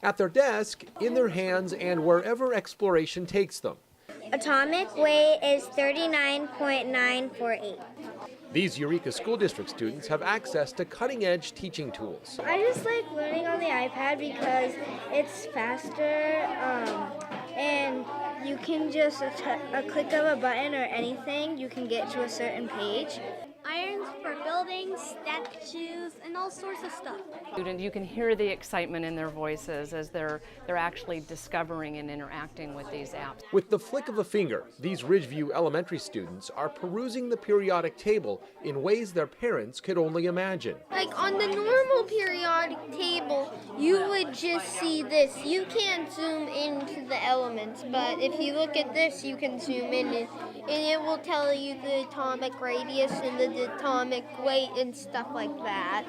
At their desk, in their hands, and wherever exploration takes them. Atomic weight is 39.948. These Eureka School District students have access to cutting-edge teaching tools. I just like learning on the iPad because it's faster and you can just, a click of a button or anything, you can get to a certain page. Irons for buildings, statues, and all sorts of stuff. You can hear the excitement in their voices as they're actually discovering and interacting with these apps. With the flick of a finger, these Ridgeview Elementary students are perusing the periodic table in ways their parents could only imagine. Like on the normal periodic table, you would just see this. You can't zoom into the elements, but if you look at this, you can zoom in and it will tell you the atomic radius and the atomic weight and stuff like that.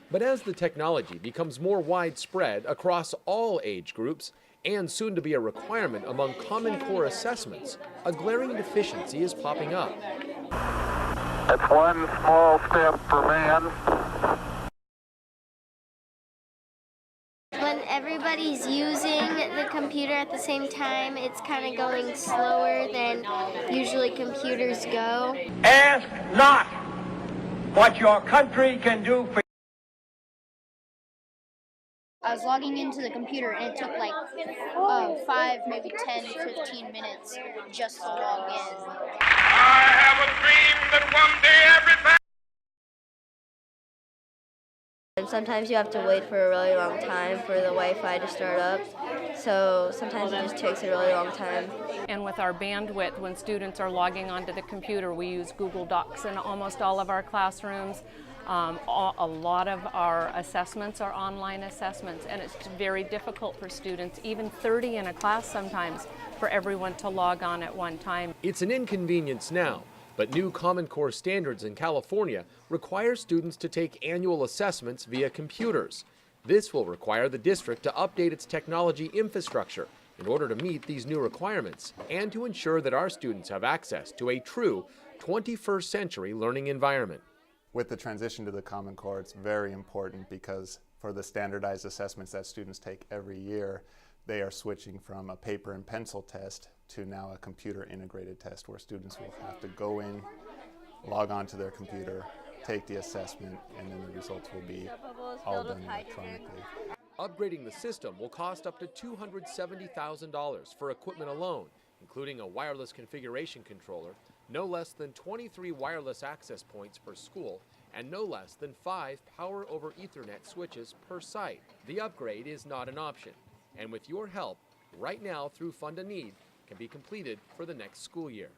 But as the technology becomes more widespread across all age groups, and soon to be a requirement among Common Core assessments, a glaring deficiency is popping up. That's one small step for man. When everybody's using the computer at the same time, it's kind of going slower than usually computers go. Ask not what your country can do for you. I was logging into the computer and it took like 5, maybe 10, 15 minutes just to log in. I have a dream that one day everything. And sometimes you have to wait for a really long time for the Wi-Fi to start up, so sometimes it just takes a really long time. And with our bandwidth, when students are logging onto the computer, we use Google Docs in almost all of our classrooms. A lot of our assessments are online assessments, and it's very difficult for students, even 30 in a class sometimes, for everyone to log on at one time. It's an inconvenience now, but new Common Core standards in California require students to take annual assessments via computers. This will require the district to update its technology infrastructure in order to meet these new requirements and to ensure that our students have access to a true 21st century learning environment. With the transition to the Common Core, it's very important because for the standardized assessments that students take every year, they are switching from a paper and pencil test to now a computer integrated test where students will have to go in, log on to their computer, take the assessment, and then the results will be all done electronically. Upgrading the system will cost up to $270,000 for equipment alone, including a wireless configuration controller, no less than 23 wireless access points per school, and no less than 5 power over Ethernet switches per site. The upgrade is not an option, and with your help, right now through FundANeed, can be completed for the next school year.